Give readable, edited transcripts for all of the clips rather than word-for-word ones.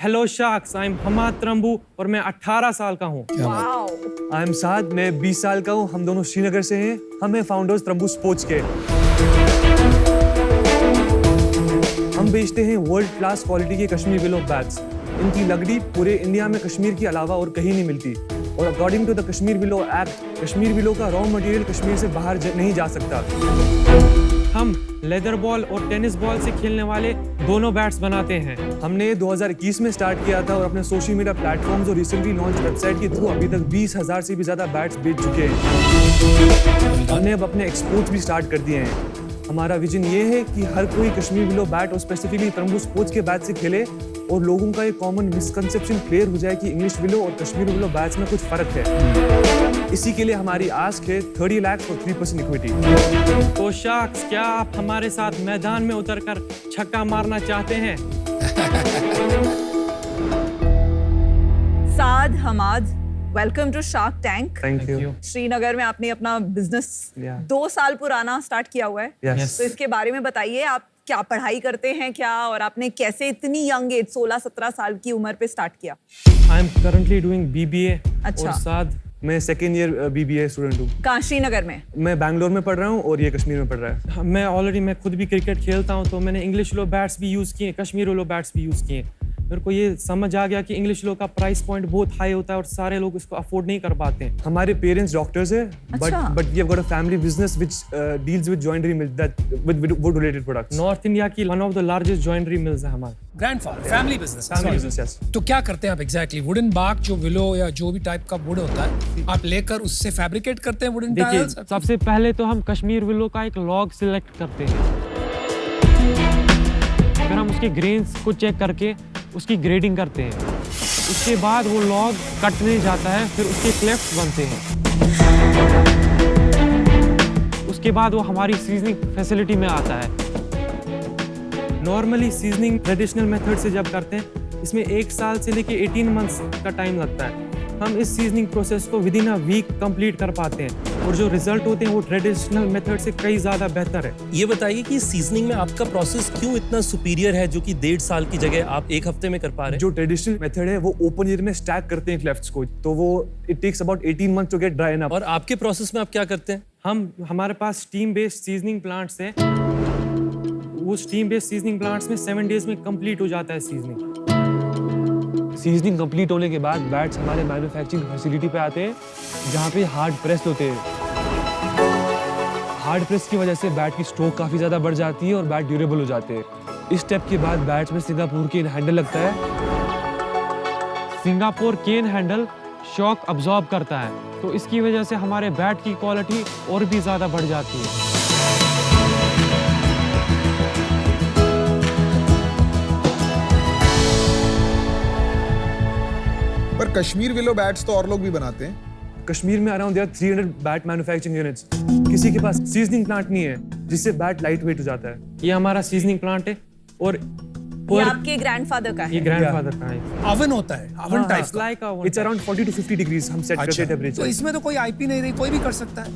Hello sharks, I am Hamad Trumboo और मैं 18 साल का हूँ। आई एम साद, मैं 20 साल का हूँ। हम दोनों श्रीनगर से हैं। हम हैं फाउंडर्स त्रम्बू स्पोर्ट्स के। हम बेचते हैं वर्ल्ड क्लास क्वालिटी के कश्मीर विलो बैट्स। इनकी लकड़ी पूरे इंडिया में कश्मीर के अलावा और कहीं नहीं मिलती। और according to the Kashmir willow act, Kashmir willow का रॉ मटेरियल कश्मीर से बाहर नहीं जा सकता। हम लेदर बॉल और टेनिस बॉल से खेलने वाले दोनों बैट्स बनाते हैं। हमने 2021 में स्टार्ट किया था और अपने सोशल मीडिया प्लेटफॉर्म्स और रिसेंटली लॉन्च वेबसाइट के थ्रू अभी तक 20,000 से भी ज़्यादा बैट्स बेच चुके हैं। हमने अब अपने एक्सपोर्ट्स भी स्टार्ट कर दिए हैं। हमारा विजन ये है कि हर कोई कश्मीर विलो बैट और स्पेसिफिकली त्रम्बू स्पोर्ट्स के बैट से खेले और लोगों का एक कॉमन मिसकंसेप्शन क्लियर हो जाए कि इंग्लिश विलो और कश्मीर विलो बैट्स में कुछ फ़र्क है। इसी के लिए हमारी आस्क है 30 लाख फॉर 3% इक्विटी। तो शार्क्स, क्या आप हमारे साथ मैदान में उतरकर छक्का मारना चाहते हैं? Saad, Hamad, welcome to Shark Tank. Thank you. Srinagar में आपने अपना बिजनेस 2 साल पुराना स्टार्ट किया हुआ है। Yes. तो इसके बारे में बताइए, आप क्या पढ़ाई करते हैं क्या, और आपने कैसे इतनी यंग एज 16-17 साल की उम्र पे स्टार्ट किया? I am currently doing BBA। अच्छा। और साथ मैं सेकेंड ईयर BBA स्टूडेंट हूँ। कहाँ, श्रीनगर में? मैं बैंगलोर में पढ़ रहा हूँ और ये कश्मीर में पढ़ रहा है। मैं खुद भी क्रिकेट खेलता हूँ, तो मैंने इंग्लिश विलो बैट्स भी यूज़ किए, कश्मीर विलो बैट्स भी यूज़ किए। मेरे को ये समझ आ गया कि इंग्लिश विलो का प्राइस पॉइंट बहुत हाई होता है और सारे लोग इसको अफोर्ड नहीं कर पाते हैं। हमारे पेरेंट्स डॉक्टर्स हैं, अच्छा। but we have got a family business which deals with joinery mills that with wood related products. North India की one of the largest joinery mills है हमारे। Grandfather, family business. Family business, yes. तो क्या करते हैं आप exactly? Wooden बाग, जो willow या जो भी टाइप का वुड होता है, आप लेकर उससे फैब्रिकेट करते हैं वुडन देखिए, टाइल्स? सबसे पहले तो हम कश्मीर विलो का एक लॉग सिलेक्ट करते हैं। फिर हम उसके ग्रेन्स को चेक करके उसकी ग्रेडिंग करते हैं। उसके बाद वो लॉग कटने जाता है, फिर उसके क्लेफ्ट बनते हैं। उसके बाद वो हमारी सीजनिंग फैसिलिटी में आता है। नॉर्मली सीजनिंग ट्रेडिशनल मेथड से जब करते हैं, इसमें 1 साल से लेके 18 मंथ्स का टाइम लगता है। हम इस सीजनिंग प्रोसेस को within a week complete कर पाते हैं और जो रिजल्ट होते हैं वो ट्रेडिशनल मेथड से कई ज़्यादा बेहतर है। ये बताइए कि सीजनिंग में आपका प्रोसेस क्यों इतना सुपीरियर है, जो कि 1.5 साल की जगह आप 1 हफ्ते में कर पा रहे हैं? जो ट्रेडिशनल मेथड है वो ओपन एयर में स्टैक करते हैं क्लेफ्ट्स को, तो वो it takes about 18 months to get dry up. और आपके प्रोसेस में आप क्या करते हैं? हमारे पास स्टीम बेस्ड सीजनिंग प्लांट्स हैं। वो स्टीम बेस्ड सीजनिंग प्लांट्स में 7 डेज में कंप्लीट हो जाता है सीजनिंग। सीजनिंग कंप्लीट होने के बाद बैट्स हमारे मैन्युफैक्चरिंग फैसिलिटी पे आते हैं, जहाँ पे हार्ड प्रेस होते हैं। हार्ड प्रेस की वजह से बैट की स्ट्रोक काफ़ी ज़्यादा बढ़ जाती है और बैट ड्यूरेबल हो जाते हैं। इस स्टेप के बाद बैट्स में सिंगापुर केन हैंडल लगता है। सिंगापुर केन हैंडल शॉक अब्जॉर्ब करता है, तो इसकी वजह से हमारे बैट की क्वालिटी और भी ज़्यादा बढ़ जाती है। पर कश्मीर विलो बैट्स तो और लोग भी बनाते हैं। कश्मीर में अराउंड 300 बैट मैन्युफैक्चरिंग यूनिट्स। किसी के पास सीजनिंग प्लांट नहीं है जिससे बैट लाइट वेट हो जाता है। ये हमारा सीजनिंग प्लांट है और ये आपके ग्रैंडफादर का ये है? ग्रैंडफादर का है। ओवन होता है, ओवन टाइप का। Like it's around 40 to 50 degrees हम सेट करते अच्छा, हैं तो टेम्परेचर। इसमें तो कोई आईपी नहीं रही, कोई भी कर सकता है।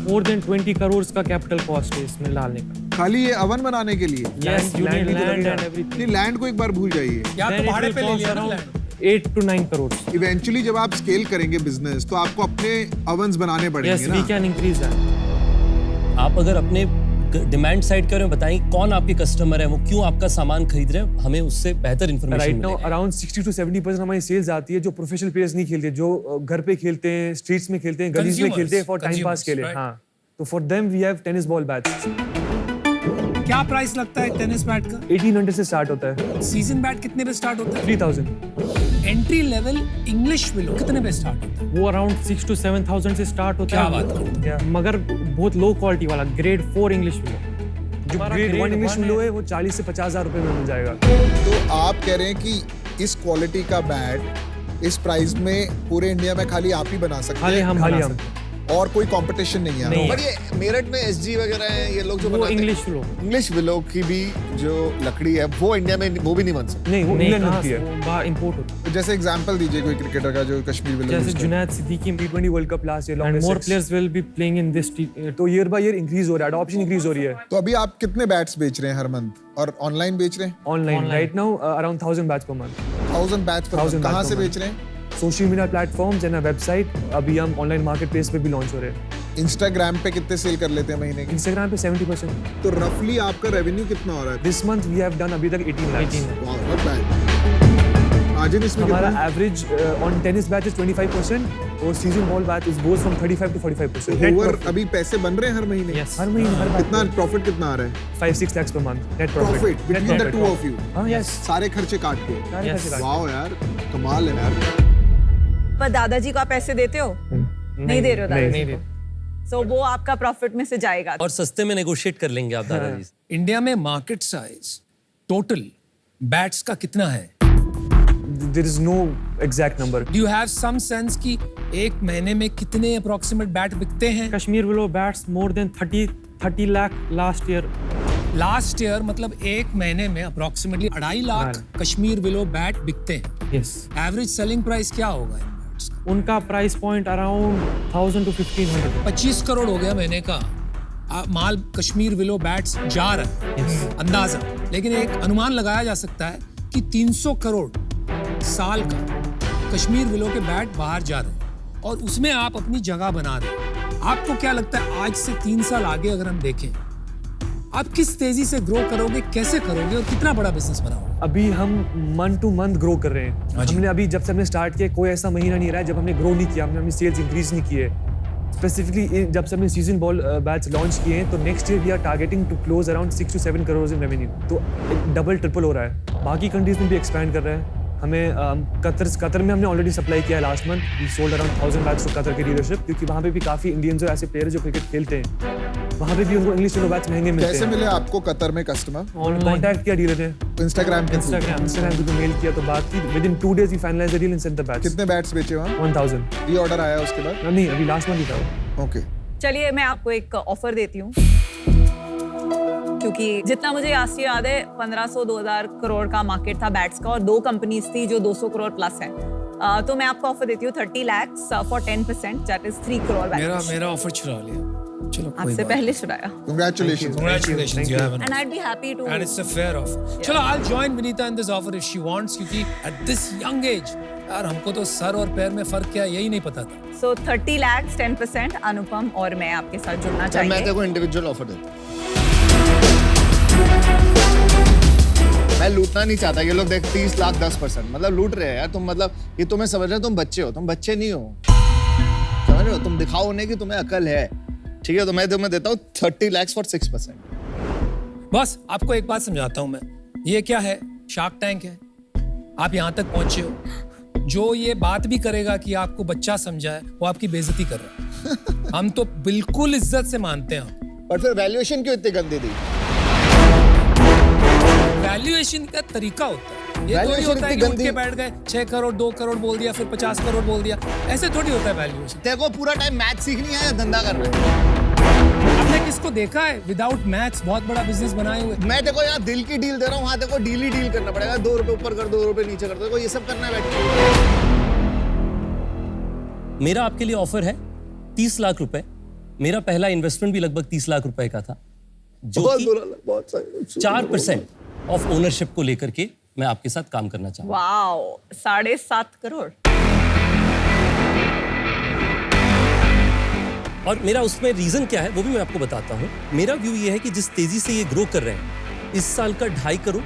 मोर देन 20 करोड़ का कैपिटल कॉस्ट है इसमें डालने का। खाली ये ओवन बनाने के लिए? यस, यू नीड land भी तो लैंड लगेगा। And everything. नहीं, लैंड को एक बार भूल जाइए। या तो भाड़े पे ले लिया ना लैंड। 8 to 9 करोड़। इवेंचुअली जब आप स्केल करेंगे बिजनेस, तो आपको अपने ओवन्स बनाने पड़ेंगे यस, ना। We can increase that. आप अगर अपने डिमांड साइड करें, बताएं कौन आपके कस्टमर है, वो क्यों आपका सामान खरीद रहे हैं, हमें उससे बेहतर इन्फॉर्मेशन राइट नाउ मिलेगी। अराउंड 60 to 70% हमारी सेल्स आती है जो प्रोफेशनल प्लेयर्स नहीं खेलते, जो घर पे खेलते हैं, स्ट्रीट्स में खेलते हैं, गलीज में खेलते हैं फॉर टाइम पास के लिए। right. हाँ, तो for them we have tennis ball bats. क्या प्राइस लगता है टेनिस बैट का? 1800 से स्टार्ट होता है। सीजन बैट कितने पे स्टार्ट होता है? 3000। एंट्री लेवल इंग्लिश विलो कितने पे स्टार्ट होता है? वो अराउंड 6 to 7,000 से स्टार्ट होता क्या है। बात करते Yeah. मगर बहुत लो क्वालिटी वाला ग्रेड 4 इंग्लिश विलो। जो ग्रेड 1 इंग्लिश विलो है वो 40 से 50,000 रुपए में मिल जाएगा। तो आप कह रहे हैं कि इस क्वालिटी का बैट इस प्राइस में पूरे इंडिया में खाली आप ही बना सकते खाली हैं, हम खाली बना हम। सकते हैं। और कोई कंपटीशन नहीं है? नहीं। पर ये मेरठ में एसजी वगैरह हैं, ये लोग जो वो बनाते हैं इंग्लिश विलो। इंग्लिश विलो की भी जो लकड़ी है वो इंडिया में वो भी नहीं बन सकती। नहीं, वो नहीं, इंग्लैंड कहाँ होती से? है। वो बाहर इंपोर्ट होता तो जैसे एग्जांपल दीजिए कोई क्रिकेटर का जो कश्मीर विलो है। use जैसे करता है। Junaid Siddiqui. T20 world cup last year and long more players will be playing in this. तो ईयर बाय ईयर इंक्रीज हो रहा है, अडॉप्शन इंक्रीज हो रही है। तो अभी आप कितने बैट्स बेच रहे हैं हर मंथ, और ऑनलाइन बेच रहे हैं? Online Online. Right now around 1000 bats per month. 1000 batch पर 1000 कहाँ batch से per बेच रहे हैं? Social media platforms and website, अभी हम ऑनलाइन मार्केट प्लेस पे भी लॉन्च हो रहे हैं। इंस्टाग्राम पे कितने सेल कर लेते हैं महीने की? इंस्टाग्राम पे 70%। तो रफली आपका रेवेन्यू कितना हो रहा है? This month we have done अभी तक 18 lakhs। वाह, not bad। आज इसमें हमारा कितना? Average on tennis batch is 25% और season ball batch is goes from 35 to 45%। Net over अभी पैसे बन रहे हैं हर महीने? Yes. हर महीने हर कितना प्रॉफिट कितना आ रहा है? 5-6 lakhs per month net profit profit। Between the two of you? हाँ यस, सारे खर्चे काट के? सारे Yes. पैसे काट के। वाओ यार, कमाल है यार। पर दादाजी को आप पैसे देते हो? नहीं दे रहे हो दादाजी नहीं को? दे। सो वो आपका प्रॉफिट में से जाएगा। और सस्ते में नेगोशिएट कर लेंगे आप दादाजी से। इंडिया में मार्केट साइज टोटल बैट्स का कितना है? There is no exact number। Do you have some sense कि एक महीने में कितने अप्रोक्सीमेट बैट बिकते हैं? Kashmir willow bats more than 30 lakh last year. Last year मतलब एक महीने में approximately 2.5 lakh Kashmir willow bat बिकते हैं। यस, एवरेज सेलिंग प्राइस क्या होगा इन बैट्स का? उनका price point around 1000 to 1500। 25 crore हो गया महीने का माल कश्मीर विलो बैट्स जा रहा है अंदाजा। लेकिन एक अनुमान लगाया जा सकता है कि 300 करोड़ साल का कश्मीर विलो के बैट बाहर जा रहे हैं और उसमें आप अपनी जगह बना रहे हैं। आपको क्या लगता है आज से 3 साल आगे अगर हम देखें, आप किस तेजी से ग्रो करोगे, कैसे करोगे और कितना बड़ा बिजनेस बनाओगे? अभी हम मंथ टू मंथ ग्रो कर रहे हैं। हाँ जी। हमने अभी जब से हमने स्टार्ट किया कोई ऐसा महीना नहीं रहा है जब हमने ग्रो नहीं किया, हमने अपनी सेल्स इंक्रीज नहीं किए। स्पेसिफिकली जब से हमने सीजन बॉल बैच लॉन्च किए हैं तो next year we are targeting to close around 6 to 7 crore in revenue. तो डबल ट्रिपल हो रहा है। बाकी कंट्रीज में भी एक्सपैंड कर रहे हैं। हमें कतर में हमने ऑलरेडी सप्लाई किया है last month. We sold around 1000 bats to Qatar की डीलरशिप, क्योंकि वहाँ पे भी काफ़ी इंडियंस और ऐसे प्लेयर जो क्रिकेट खेलते हैं, वहाँ पे भी उनको इंग्लिश विलो बैट्स महंगे मिलते कैसे हैं। मिले आपको कतर में कस्टमर? कॉन्टैक्ट किया डीलर ने, इंस्टाग्राम के थ्रू? इंस्टाग्राम पे मेल किया तो बात की। Within 2 days we finalize the deal and send the bats. कितने बैट्स बेचे वहाँ? 1000। ये ऑर्डर आया उसके बाद? नहीं, अभी लास्ट मंथ ही था। ओके। चलिए मैं आपको एक ऑफर देती हूँ, क्योंकि जितना मुझे याद है 1500-2000 करोड़ का मार्केट था बैट्स का और 2 कंपनीज थी जो 200 करोड़ प्लस हैं। तो मैं आपको ऑफर देती हूँ 30 lakhs for 10%, that is 3 crore valuation. मेरा ऑफर छुड़ा लिया। चलो कोई आपसे बात पहले छुड़ाया। Congratulations. Congratulations, you have an and I be happy to and it's a fair offer. चलो I'll join Vinita in this offer if she wants, क्योंकि at this young age यार हमको तो सर और पैर में फर्क क्या है यही नहीं पता था। सो 30 lakhs 10%। अनुपम और मैं आपके साथ जुड़ना चल मैं चाहिए। तेरे को इंडिविजुअल ऑफर देता हूँ। मैं लूटना नहीं चाहता। ये लोग देख 30 लाख 10%, मतलब लूट रहे हैं यार तुम। मतलब ये तुम्हें समझ रहे हो, तुम बच्चे हो, तुम बच्चे नहीं हो, समझ रहे हो? तुम दिखाओ उन्हें कि तुम्हें अकल है, ठीक है? तो मैं तुम्हें देता हूँ 30 lakhs फॉर 6%। बस आपको एक बात समझाता हूँ मैं, ये क्या है, शार्क टैंक है। आप यहाँ तक पहुंचे हो, जो ये बात भी करेगा कि आपको बच्चा समझा है वो आपकी बेइज्जती कर रहा है। हम तो बिल्कुल इज्जत से मानते हैं। पर फिर वैल्यूएशन क्यों इतनी गंदी दी? वैल्यूएशन का तरीका होता है, ये थोड़ी Valuation होता है इतनी कि उठ के गंदी। बैठ गए 6 करोड़ 2 करोड़ बोल दिया फिर 50 करोड़ बोल दिया, ऐसे थोड़ी होता है वैल्यूएशन। तेरे को पूरा टाइम मैथ सीखनी है या धंधा करना है? आपने किसको देखा है विदाउट मैथ्स बहुत बड़ा बिजनेस बनाए हुए? मैं देखो यहाँ दिल की डील दे रहा हूँ, वहाँ देखो डील ही डील करना पड़ेगा। 2 रुपए ऊपर कर, 2 रुपए नीचे कर, देखो ये सब करना है बैठ के। मेरा आपके लिए ऑफर है 30 लाख रुपए। मेरा पहला इन्वेस्टमेंट भी लगभग 30 लाख रुपए का था, जो बहुत कि बुरा लगा, बहुत सही। 4% ऑफ ओनरशिप को लेकर के मैं आपके साथ काम करना चाहूँ। वाओ, 7.5 करोड़। और मेरा उसमें रीजन क्या है वो भी मैं आपको बताता हूँ। मेरा व्यू ये है कि जिस तेजी से ये ग्रो कर रहे हैं, इस साल का 2.5 करोड़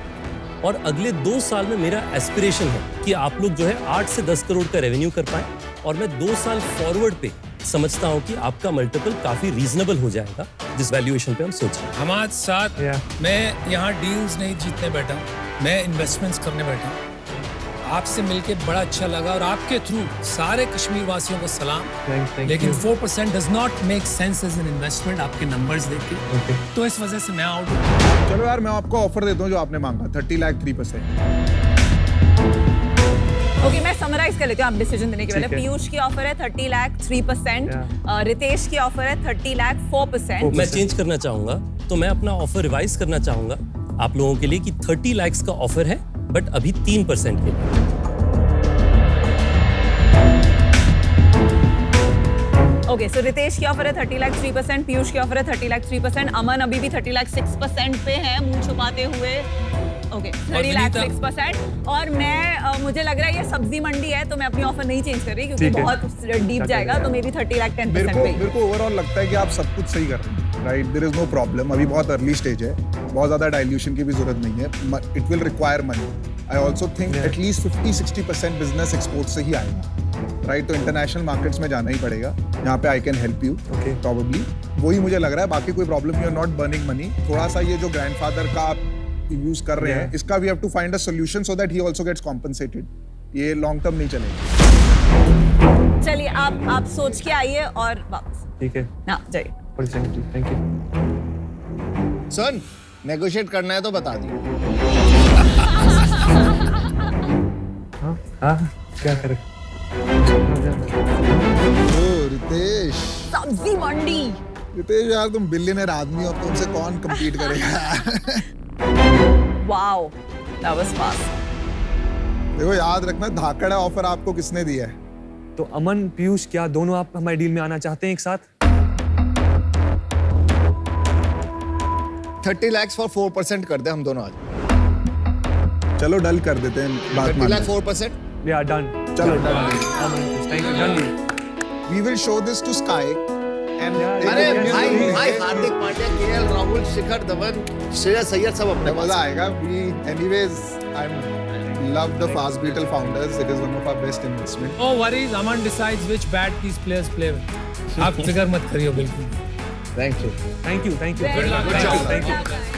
और अगले 2 साल में मेरा एस्पिरेशन है कि आप लोग जो है 8 से 10 करोड़ का रेवेन्यू कर पाए। और मैं 2 साल फॉरवर्ड पे समझता हूँ कि आपका मल्टीपल काफी रीजनेबल हो जाएगा जिस वैल्यूएशन पे हम सोच रहे हैं। हमारे साथ मैं यहाँ डील्स नहीं जीतने बैठा, मैं इन्वेस्टमेंट्स करने बैठा। आपसे मिलके बड़ा अच्छा लगा और आपके थ्रू सारे कश्मीर वासियों को सलाम। Thank लेकिन you. 4% does not make sense as an investment आपके नंबर्स देख के, तो इस वजह से मैं आउट हूँ। चलो यार मैं आपको ऑफर देता हूँ जो आपने मांगा, 30 लाख 3%। ओके, मैं समराइज कर लेती हूँ आप डिसीजन देने के पहले। ठीक है। पीयूष की ऑफर है 30 लाख 3%, रितेश की ऑफर है 30 लाख 4%। मैं चेंज करना चाहूंगा, तो मैं अपना ऑफर रिवाइज करना चाहूंगा आप लोगों के लिए कि 30 लाख का ऑफर है बट अभी 3% के लिए। ओके, सो रितेश की ऑफर है 30 लाख 3%, पीयूष की ऑफर है 30 लाख 3%, अमन अभी भी 30 लाख 6% पे है मुंह छुपाते हुए। ओके 30 लाख 6%। और मैं मुझे लग रहा है ये सब्जी मंडी है, तो मैं अपनी ऑफर नहीं चेंज कर रही क्योंकि ठीक है। बहुत डीप जाएगा, तो मे बी 30 लाख 10% पे। मेरे को ओवरऑल लगता है कि आप सब कुछ सही कर रहे हैं, right? There is no problem. अभी बहुत अर्ली स्टेज है, बहुत ज़्यादा डाइल्यूशन की भी जरूरत नहीं है। It will require money. I also think at least 50-60% business export से ही आएगा, राइट? तो इंटरनेशनल मार्केट्स में जाना ही पड़ेगा, यहाँ पे I can help you probably. वही मुझे लग रहा है, बाकी कोई प्रॉब्लम नहीं है। Not burning money. थोड़ा सा ये जो ग्रैंडफादर का आप यूज कर रहे हैं, इसका we have to find a solution so that he also gets compensated. ये लॉन्ग टर्म नहीं चलेगा। चलिए आप सोच के आइए और वापस ठीक है, ना जाइए। Thank you. सन नेगोशिएट करना है तो बता दियो। हाँ, क्या करें? ओ रितेश, सब्जी मंडी। रितेश यार तुम बिलियनर आदमी हो, अब तुमसे कौन कम्पीट करेगा? Wow, that was fast. देखो याद रखना, धाकड़ ऑफर आपको किसने दिया है? तो अमन, पीयूष, क्या दोनों आप हमारे डील में आना चाहते हैं एक साथ? 30 lakhs for 4% कर दे हम दोनों आज। चलो डल कर देते हैं, बात 30 मान lakh 4%। या डन। चलो done. Thank you, done. We will show this to Sky and अरे Yes, भाई yes, भाई yes. हार्दिक पांड्या, केएल राहुल, शिखर धवन, श्रेयस अय्यर सब अपने मजा आएगा। We anyways I love the Fast Beetle founders. It is one of our best investment. No worries, Aman decides which bat these players play with. आप फिक्र मत करिए बिल्कुल। Thank you. Thank you. Very good Thank you. job. Thank you.